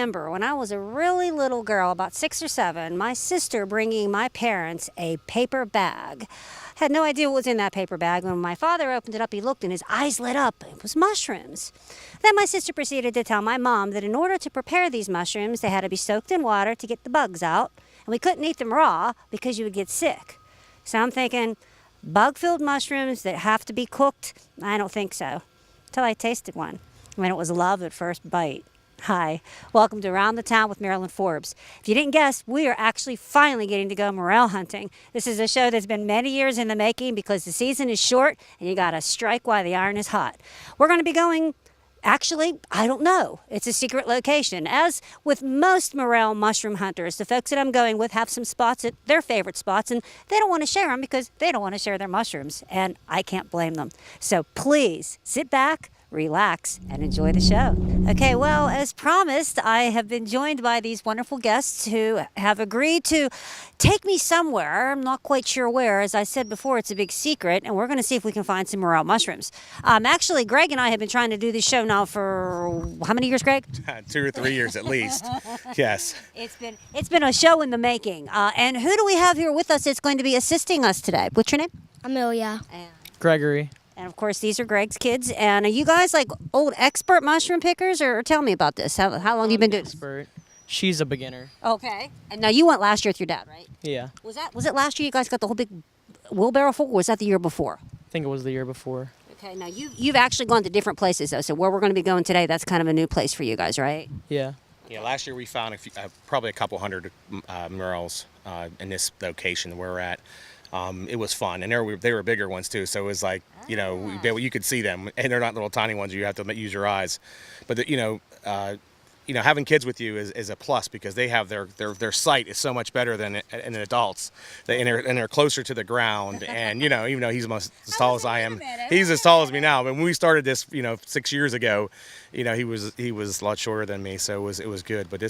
remember when I was a really little girl, about 6 or 7, my sister bringing my parents a paper bag. Had no idea what was in that paper bag. When my father opened it up, he looked and his eyes lit up. It was mushrooms. Then my sister proceeded to tell my mom that in order to prepare these mushrooms, they had to be soaked in water to get the bugs out. And we couldn't eat them raw because you would get sick. So I'm thinking, bug-filled mushrooms that have to be cooked? I don't think so. Until I tasted one. I mean, it was love at first bite. Hi, welcome to Around the Town with Marilyn Forbes. If you didn't guess, we are actually finally getting to go morel hunting. This is a show that's been many years in the making because the season is short and you gotta strike while the iron is hot. We're gonna be going, actually, I don't know. It's a secret location. As with most morel mushroom hunters, the folks that I'm going with have some spots at their favorite spots, and they don't want to share them because they don't want to share their mushrooms, and I can't blame them. So please sit back, relax, and enjoy the show. Okay, well, as promised, I have been joined by these wonderful guests who have agreed to take me somewhere. I'm not quite sure where. As I said before, it's a big secret, and we're going to see if we can find some morel mushrooms. Actually, Greg and I have been trying to do this show now for how many years, Greg? 2 or 3 years at least. Yes. It's been a show in the making. And who do we have here with us that's going to be assisting us today? What's your name? Amelia. Gregory. And of course, these are Greg's kids. And are you guys like old expert mushroom pickers, or tell me about this? How long have you been doing? Expert. She's a beginner. Okay. And now you went last year with your dad, right? Yeah. Was it last year you guys got the whole big wheelbarrow full, or was that the year before? I think it was the year before. Okay. Now you've actually gone to different places though. So where we're going to be going today, that's kind of a new place for you guys, right? Yeah. Yeah. Last year we found probably a couple hundred morels in this location where we're at. It was fun, and they were bigger ones too. So it was like, you could see them, and they're not little tiny ones. You have to use your eyes, but having kids with you is a plus because they have their sight is so much better than adults. And they're closer to the ground, and even though he's almost as tall as I am, he's as tall as me now. But when we started this, 6 years ago, he was a lot shorter than me, so it was good. But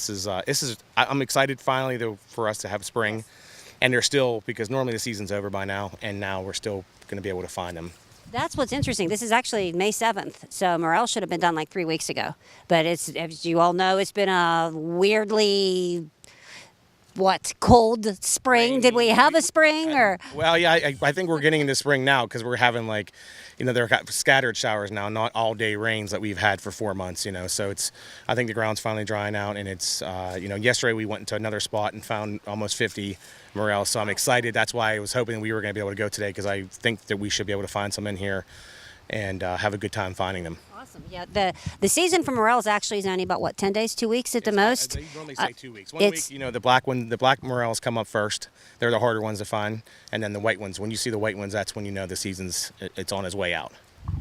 I'm excited finally for us to have spring. And they're still, because normally the season's over by now, and now we're still going to be able to find them. That's what's interesting. This is actually May 7th, so morel should have been done like 3 weeks ago. But as you all know, it's been a weirdly, cold spring? Did we have a spring? Or? Well, yeah, I think we're getting into spring now because we're having there are scattered showers now, not all-day rains that we've had for 4 months, So I think the ground's finally drying out, and it's, yesterday we went into another spot and found almost 50 morels, so I'm excited. That's why I was hoping we were going to be able to go today because I think that we should be able to find some in here and have a good time finding them. Awesome. Yeah, the season for morels actually is only about 10 days, 2 weeks at the most. They normally say 2 weeks. 1 week, the black morels come up first. They're the harder ones to find, and then the white ones. When you see the white ones, that's when you know the season's it's on its way out.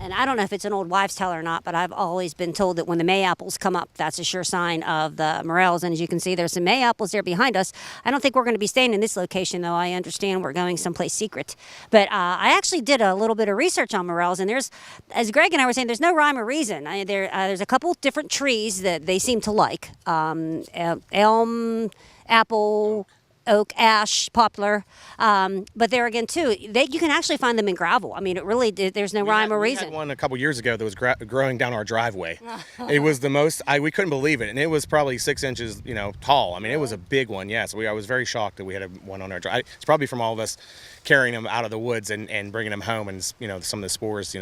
And I don't know if it's an old wives' tale or not, but I've always been told that when the May apples come up, that's a sure sign of the morels. And as you can see, there's some May apples there behind us. I don't think we're going to be staying in this location, though. I understand we're going someplace secret. But I actually did a little bit of research on morels, and as Greg and I were saying, there's no rhyme or reason. There's a couple different trees that they seem to like. Elm, apple, oak, ash, poplar, but there again too, you can actually find them in gravel. I mean, it really there's no rhyme or reason. We had one a couple years ago that was growing down our driveway. It was the most we couldn't believe it, and it was probably 6 inches, tall. I mean, it was a big one. Yes, I was very shocked that we had one on our drive. It's probably from all of us carrying them out of the woods and bringing them home, and some of the spores,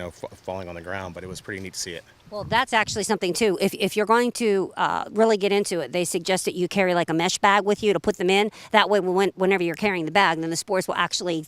falling on the ground. But it was pretty neat to see it. Well, that's actually something too. If you're going to really get into it, they suggest that you carry like a mesh bag with you to put them in. That way, whenever you're carrying the bag, then the spores will actually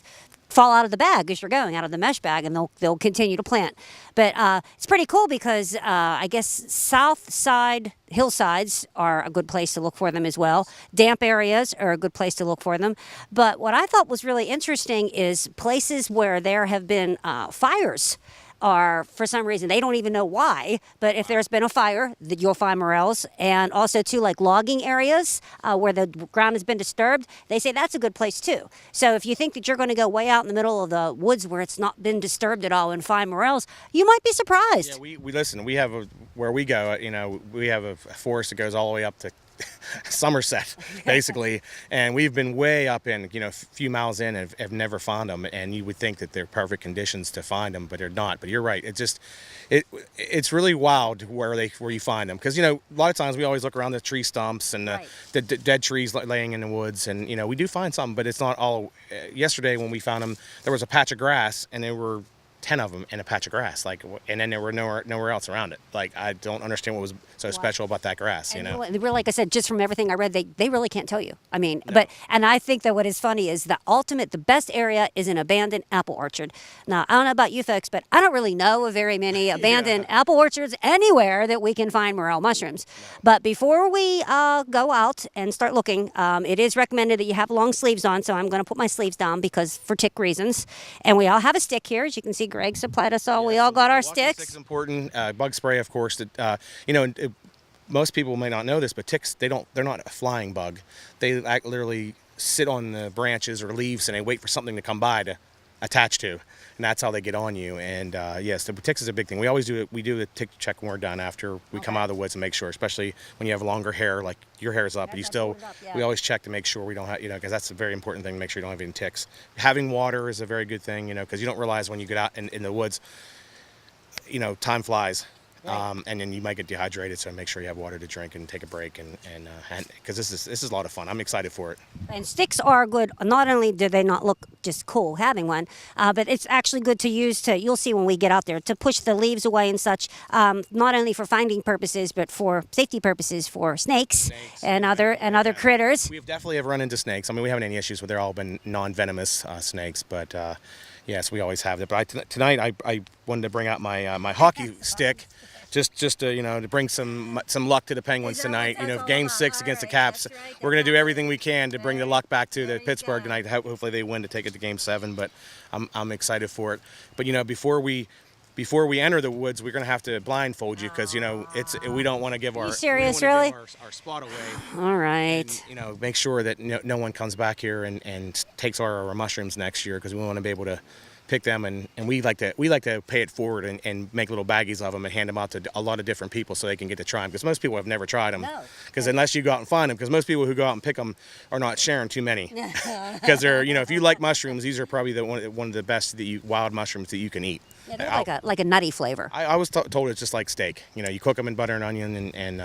fall out of the bag as you're going, out of the mesh bag, and they'll continue to plant. But it's pretty cool because I guess south side hillsides are a good place to look for them as well. Damp areas are a good place to look for them. But what I thought was really interesting is places where there have been fires. Are for some reason, they don't even know why, but if there's been a fire, that you'll find morels. And also too, like logging areas where the ground has been disturbed, they say that's a good place too. So if you think that you're going to go way out in the middle of the woods where it's not been disturbed at all and find morels, you might be surprised. Yeah, we listen. We have where we go. We have a forest that goes all the way up to Somerset, basically. And we've been way up in, a few miles in and have never found them. And you would think that they're perfect conditions to find them, but they're not. But you're right. It's really wild where you find them. Because, a lot of times we always look around the tree stumps and the dead trees laying in the woods. And, we do find some, but it's not all. Yesterday when we found them, there was a patch of grass and there were 10 of them in a patch of grass, and then there were nowhere else around it. I don't understand what was so special about that grass, Really, like I said, just from everything I read, they really can't tell you. I mean, and I think that what is funny is the best area is an abandoned apple orchard. Now, I don't know about you folks, but I don't really know of very many abandoned apple orchards anywhere that we can find morel mushrooms. No. But before we go out and start looking, it is recommended that you have long sleeves on, so I'm going to put my sleeves down because for tick reasons. And we all have a stick here, as you can see. Greg supplied us all. We all got our sticks. Stick's important. Bug spray, of course. Most people may not know this, but ticks, they're not a flying bug. They literally sit on the branches or leaves and they wait for something to come by to attach to, and that's how they get on you. And yes, the ticks is a big thing. We always do it. We do the tick check when we're done after we come out of the woods and make sure, especially when you have longer hair, like your hair is up, but you still, we always check to make sure we don't have, because that's a very important thing to make sure you don't have any ticks. Having water is a very good thing, because you don't realize when you get out in the woods, time flies. Right. And then you might get dehydrated, so make sure you have water to drink and take a break, and because this is a lot of fun. I'm excited for it. And sticks are good. Not only do they not look just cool having one, but it's actually good to use you'll see when we get out there, to push the leaves away and such. Not only for finding purposes, but for safety purposes for snakes and other critters. We definitely have run into snakes. I mean, we haven't any issues with. They're all been non-venomous snakes, but yes, we always have it. But tonight I wanted to bring out my hockey stick. Just to bring some luck to the Penguins tonight. Game 6 against the Caps. Right. We're going to do everything we can to bring the luck back to the Pittsburgh tonight. Hopefully they win to take it to Game 7. But I'm excited for it. But before we enter the woods, we're going to have to blindfold you because we don't want to give our our spot away. All right. And, make sure that no one comes back here and takes our mushrooms next year, because we want to be able to pick them, and we like to pay it forward and make little baggies of them and hand them out to a lot of different people so they can get to try them, because most people have never tried them. Because unless you go out and find them, because most people who go out and pick them are not sharing too many. Because they're if you like mushrooms, these are probably one of the best wild mushrooms that you can eat. Yeah, they're like a nutty flavor. I was told it's just like steak. You cook them in butter and onion and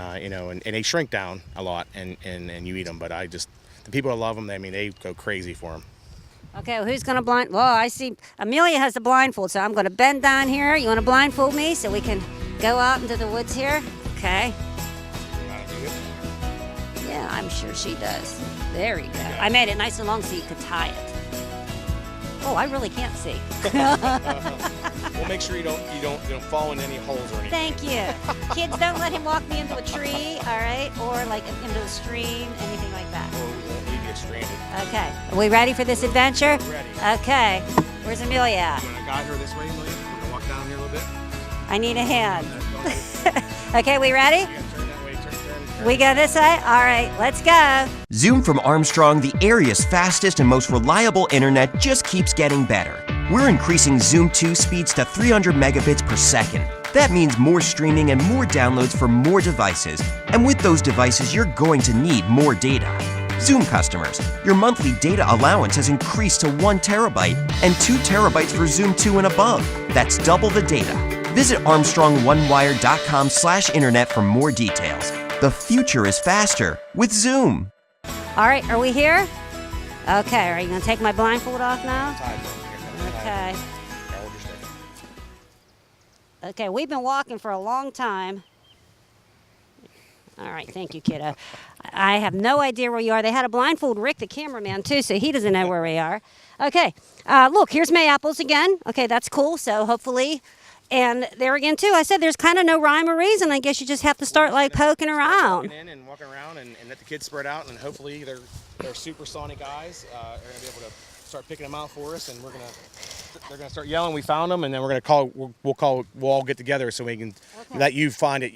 they shrink down a lot and you eat them. But the people that love them, they go crazy for them. Okay, well, who's going to blind? Well, I see Amelia has the blindfold, so I'm going to bend down here. You want to blindfold me so we can go out into the woods here? Okay. Yeah, I'm sure she does. There you go. I made it nice and long so you could tie it. Oh, I really can't see. We'll make sure you don't fall in any holes or anything. Thank you. Kids, don't let him walk me into a tree, all right? Or like into a stream, anything like that. Or we won't leave you stranded. Okay. Are we ready for this adventure? We're ready. Okay. Where's Amelia at? You want to guide her this way, Amelia? We're going to walk down here a little bit. I need a hand. Okay, we ready? You gotta turn that way. Turn. We go this way? All right, let's go. Zoom from Armstrong, the area's fastest and most reliable internet, just keeps getting better. We're increasing Zoom 2 speeds to 300 megabits per second. That means more streaming and more downloads for more devices. And with those devices, you're going to need more data. Zoom customers, your monthly data allowance has increased to 1 terabyte and 2 terabytes for Zoom 2 and above. That's double the data. Visit ArmstrongOneWire.com/internet for more details. The future is faster with Zoom. All right, are we here? Okay, are you going to take my blindfold off now? Okay. Okay, we've been walking for a long time. All right, thank you, kiddo. I have no idea where you are. They had a blindfold Rick, the cameraman, too, so he doesn't know where we are. Okay, look, here's May apples again. Okay, that's cool, so hopefully... And there again, too, I said there's kind of no rhyme or reason. I guess you just have to start, poking around. Walking in and walking around and let the kids spread out, and hopefully their supersonic eyes are going to be able to start picking them out for us, and they're gonna start yelling. We found them, and then we're gonna call. We'll all get together so we can let you find it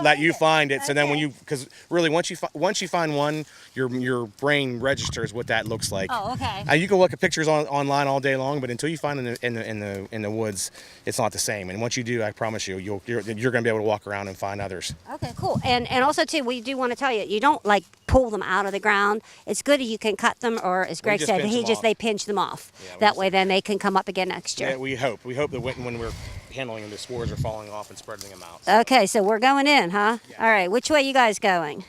let you find it. So then when because really once you find one, your brain registers what that looks like. Oh, okay. You can look at pictures online all day long, but until you find it in the woods, it's not the same. And once you do, I promise you, you're gonna be able to walk around and find others. Okay, cool. And also too, we do want to tell you, you don't like pull them out of the ground. It's good if you can cut them, or as Greg said, they pinch them off. Yeah, that way, then they can come up again next year. Yeah, we hope that when we're handling them, the spores are falling off and spreading them out. Okay, so we're going in, huh? Yeah. All right. Which way you guys going?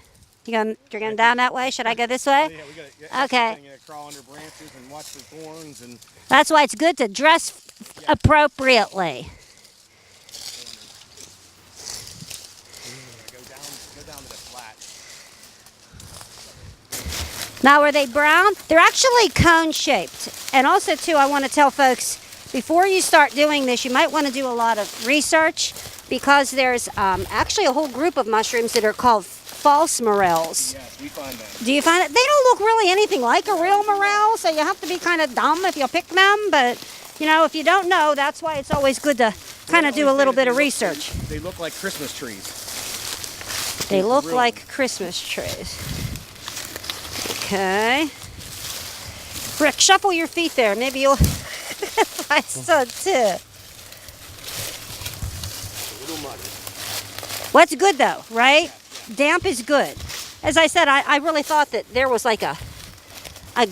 You're going down that way? Should I go this way? Yeah, we gotta, Okay. You gotta crawl under branches and watch for thorns and. That's why it's good to dress appropriately. Go down to the flat. Now, are they brown? They're actually cone shaped. And also, too, I want to tell folks, before you start doing this, you might want to do a lot of research, because there's actually a whole group of mushrooms that are called false morels. Yes, we find them. Do you find it? They don't look really anything like a real morel, so you have to be kind of dumb if you pick them. But, you know, if you don't know, that's why it's always good to kind of do a little bit of research. They look like Christmas trees. They look like Christmas trees. Okay. Rick, shuffle your feet there. Maybe you'll find some too. A little muddy. What's good though, right? Damp is good. As I said, I really thought that there was like a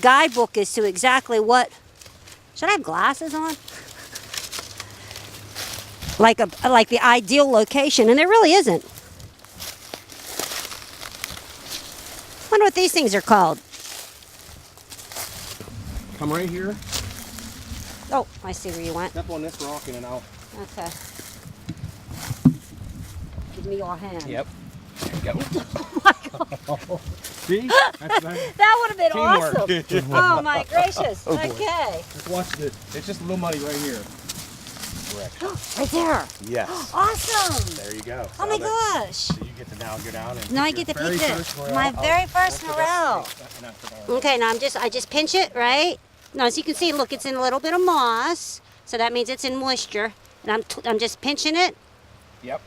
guidebook as to exactly what. Should I have glasses on? Like the ideal location, and there really isn't. Wonder what these things are called. Come right here. Oh, I see where you went. Step on this rock and I'll. Okay. Give me your hand. Yep. There you go. Oh my God. See? That would have been Teamwork. awesome. Oh my gracious. Oh, boy. Okay. Just watch it. It's just a little muddy right here. Correct. Right there. Yes. Awesome. There you go. Oh my So gosh. So you get to now go down and. Now I pick get to your pick very this. first morel. My very first I'll put that morel. straight, and I put that on. Okay, now I just pinch it, right? Now as you can see, look, it's in a little bit of moss. So that means it's in moisture. And I'm just pinching it. Yep.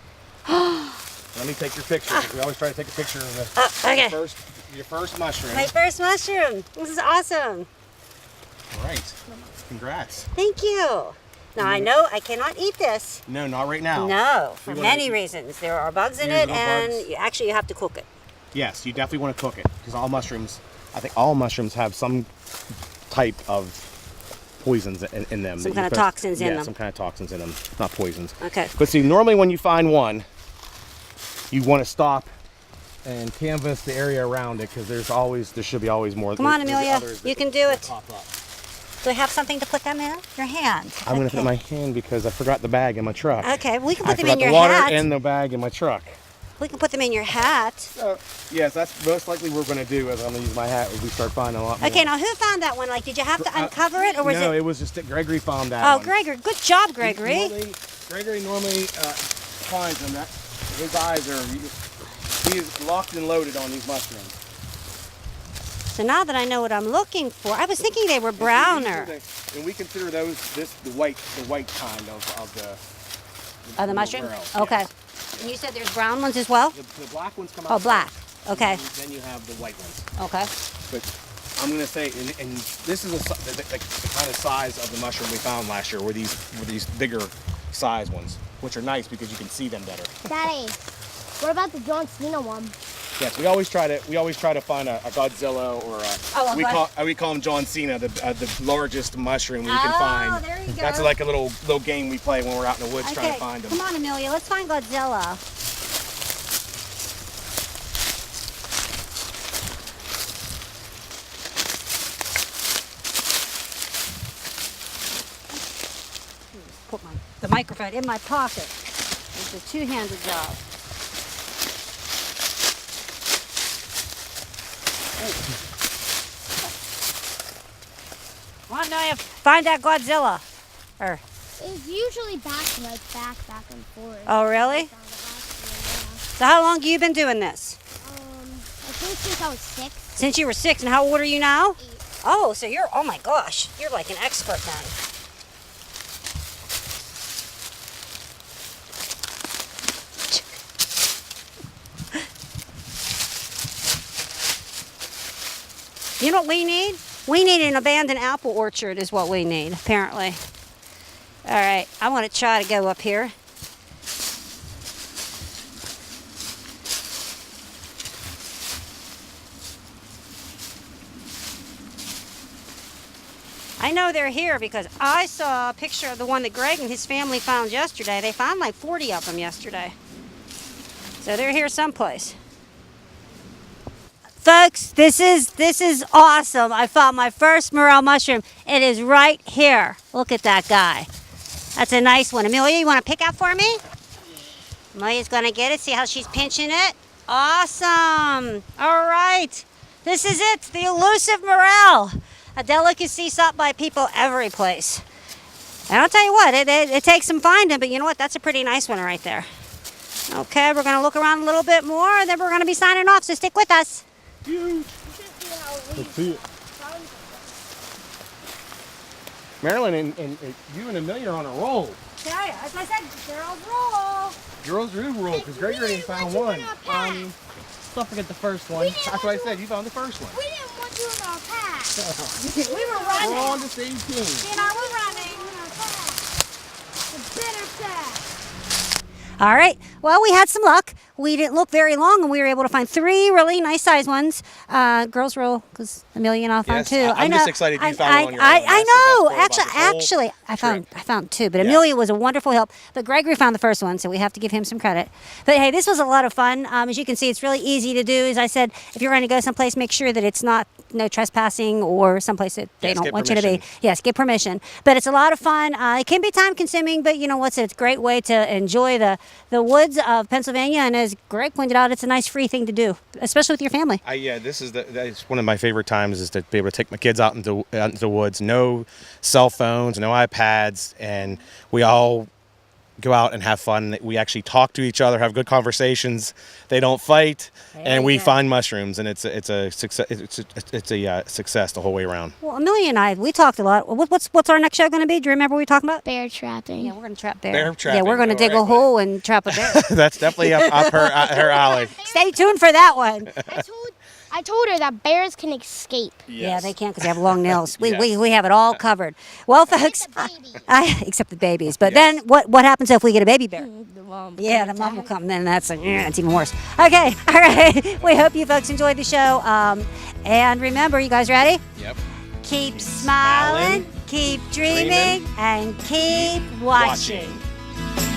Let me take your picture. We always try to take a picture of the Okay. your first mushroom. My first mushroom. This is awesome. All right. Congrats. Thank you. Now I know I cannot eat this. No, not right now. No, for We wanna- many reasons. There are bugs in There's it, no and bugs. actually you have to cook it. Yes, you definitely want to cook it because I think all mushrooms have some type of poisons in them. Some that kind of you're supposed- toxins in yeah, them. some kind of toxins in them, not poisons. Okay. But see, normally when you find one, you want to stop and canvas the area around it because there should be always more. Come on, there's Amelia. others You that- can do that it. pop up. Do I have something to put them in? Your hand. I'm gonna put my hand because I forgot the bag in my truck. Okay, we can I put them forgot in your the water hat. and the bag in my truck. We can put them in your hat. Yes, that's most likely what we're going to do. Is I'm going to use my hat as we start finding a lot more. Okay, now who found that one? Like, did you have to uncover it, or was no, it? it was just that Gregory found that Oh, one. Gregory, good job, Gregory. Gregory normally finds them. His eyes are, he is locked and loaded on these mushrooms. So now that I know what I'm looking for, I was thinking they were browner. And we consider those the white kind of the. Oh, the mushroom? morels, Okay. yes. And you said there's brown ones as well? The black ones come out. Oh, black. first, Okay. and then you have the white ones. Okay. But I'm going to say, and this is the kind of size of the mushroom we found last year were these bigger size ones, which are nice because you can see them better. Daddy, what about the John Cena one? Yes, we always try to find a Godzilla or we call him John Cena, the largest mushroom we can find. Oh, there you go. That's like a little game we play when we're out in the woods trying to find them. Come on, Amelia. Let's find Godzilla. Put the microphone in my pocket. It's a two-handed job. Come on, Amelia. Find that Godzilla. Or, It's usually back and forth. oh, really? Found it last year, So how long have you been doing this? yeah. I think since I was 6. Since you were 6, and how old are you now? 8. Oh, so you're, oh my gosh, you're like an expert then. You know what we need? We need an abandoned apple orchard is what we need, apparently. All right, I want to try to go up here. I know they're here because I saw a picture of the one that Greg and his family found yesterday. They found like 40 of them yesterday. So they're here someplace. Folks, this is awesome. I found my first morel mushroom. It is right here. Look at that guy. That's a nice one. Amelia, you want to pick up for me? Amelia's going to get it. See how she's pinching it? Awesome. All right. This is it. The elusive morel. A delicacy sought by people every place. And I'll tell you what, it takes some finding, but you know what? That's a pretty nice one right there. Okay, we're going to look around a little bit more, and then we're going to be signing off, so stick with us. Let's see it. Marilyn and you and Amelia are on a roll. Okay, as I said, girls roll. Girls do roll because Gregory found one. Don't forget the first one. That's what I said. You found the first one. We didn't want you in our pack. We were running. We're on the same team. You know, we're running. The bitter pack. All right. Well, we had some luck. We didn't look very long, and we were able to find 3 really nice size ones. Girls roll because Amelia and I found 2. I'm just excited you found one on your own. I know. That's the best part about Actually, this I whole found 2, but Yeah. Amelia was a wonderful help. But Gregory found the first one, so we have to give him some credit. But hey, this was a lot of fun. As you can see, it's really easy to do. As I said, if you're going to go someplace, make sure that it's not no trespassing or someplace that they Yes, don't get want you to be. permission. Yes, get permission. But it's a lot of fun. It can be time consuming, but you know what's? It's a great way to enjoy the woods of Pennsylvania. And as Greg pointed out, it's a nice free thing to do, especially with your family. This is that's one of my favorite times is to be able to take my kids out into the woods. No cell phones, no iPads, and we all go out and have fun. We actually talk to each other, have good conversations. They don't fight, and we find mushrooms, and it's a success. It's a success the whole way around. Well, Amelia and I, we talked a lot. What's our next show going to be? Do you remember what we were talking about? Bear trapping. Yeah, we're going to trap bear. Bear Yeah, trapping. we're going to dig a All right. hole and trap a bear. That's definitely up her alley. Stay tuned for that one. I told her that bears can escape. Yeah, they can't because they have long nails. Yes. We have it all covered. Well, folks, the babies. except the babies. But Yes. then what happens if we get a baby bear? The mom. Yeah, the mom will come. Then that's even worse. Okay, all right. We hope you folks enjoyed the show. And remember, you guys ready? Yep. Keep smiling, Smiling, keep dreaming, and keep watching. Watching.